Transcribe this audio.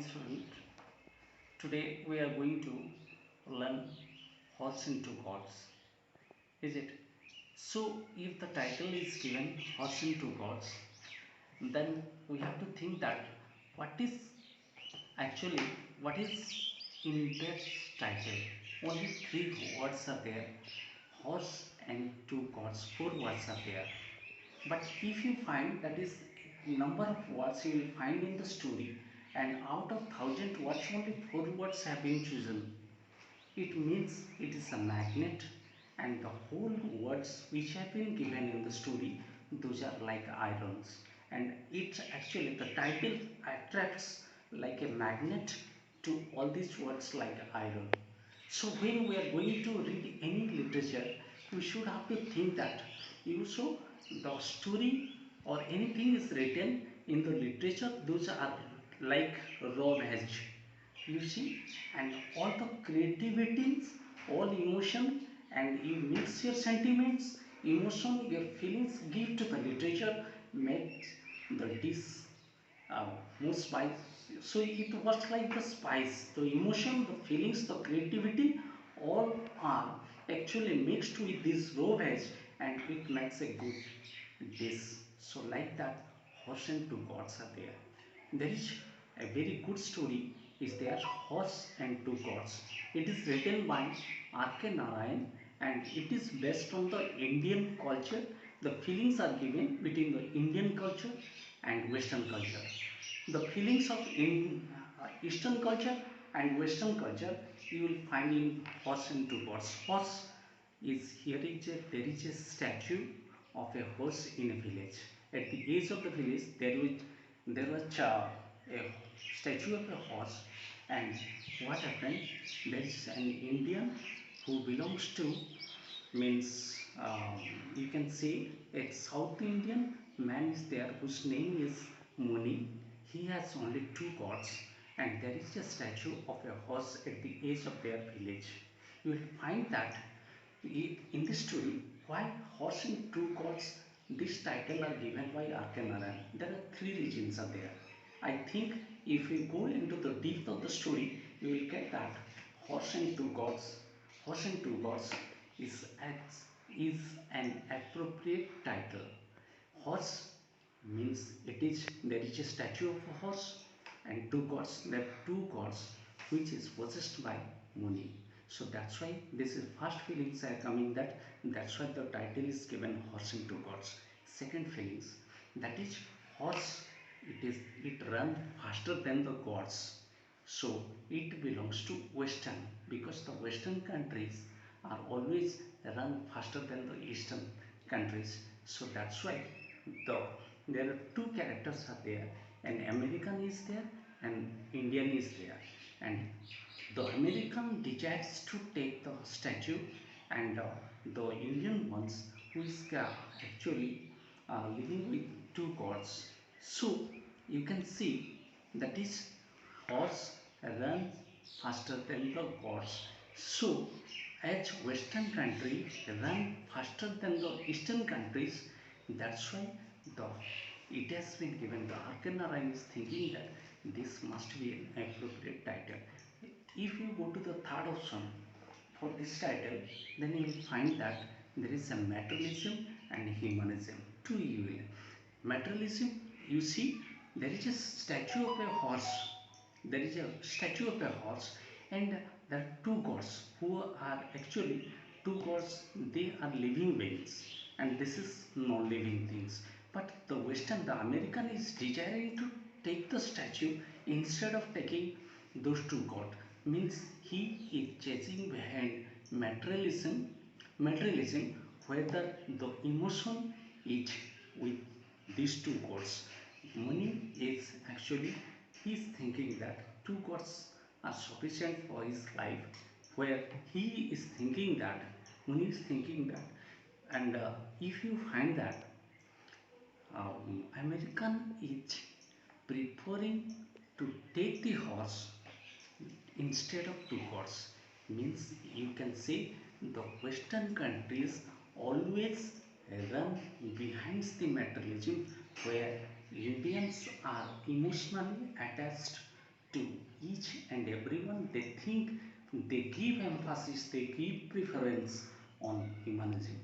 student. Today we are going to learn Horse into Gods. Is it? So if the title is given Horse into Gods, then we have to think that what is actually what is in that title. Only three words are there. Horse and two gods. Four words are there. But if you find that is number of words you will find in the story, and out of 1,000 words only 4 words have been chosen, it means it is a magnet, and the whole words which have been given in the story, those are like irons, and it actually the title attracts like a magnet to all these words like iron. So when we are going to read any literature, we should have to think that you show the story or anything is written in the literature, those are like raw veg, you see, and all the creativities, all emotion, and you mix your sentiments, emotion, your feelings, give to the literature, makes the dish uh, more spice. So it was like the spice, the emotion, the feelings, the creativity, all are actually mixed with this raw veg, and it makes a good dish. So like that, horse and two gods are there. There is a very good story is there, Horse and Two Gods. It is written by R.K. Narayan, and it is based on the Indian culture. The feelings are given between the Indian culture and Western culture. The feelings of Eastern culture and Western culture you will find in Horse and Two Gods. Horse is there is a statue of a horse in a village. At the edge of the village there was a statue of a horse, and what happened, there is an Indian who belongs to, means you can say a South Indian man is there whose name is Muni. He has only two gods, and there is a statue of a horse at the edge of their village. You will find that in this story, why Horse and Two Gods, this title are given by R.K. Narayan. There are three reasons are there. I think if we go into the depth of the story, you will get that Horse and Two Gods, Horse and Two Gods is, is an appropriate title. Horse means it is there is a statue of a horse, and two gods, there are two gods which is possessed by Muni. So that's why this is first feelings are coming, that's why the title is given Horse and Two Gods. Second feelings, that is horse, it runs faster than the gods. So it belongs to Western, because the Western countries are always run faster than the Eastern countries. So that's why the there are two characters are there. An American is there and Indian is there. And the American desires to take the statue, and the Indian ones who is actually living with two gods. So you can see that is horse runs faster than the gods. So as Western countries run faster than the Eastern countries, that's why the it has been given. The R.K. Narayan is thinking that this must be an appropriate title. If you go to the third option for this title, then you will find that there is a materialism and humanism. Two you will. Materialism, you see, there is a statue of a horse. There is a statue of a horse, and there are two gods who are actually two gods. They are living beings, and this is non-living things. But the American is desiring to take the statue instead of taking those two gods. Means he is chasing behind materialism, materialism, whether the emotion is with these two gods. Money is actually, he is thinking that two gods are sufficient for his life, where he is thinking that, Muni is thinking that, and if you find that American is preferring to take the horse instead of two gods, means you can say the Western countries always run behind the materialism, where Indians are emotionally attached to each and everyone. They think, they give emphasis, they give preference on humanism.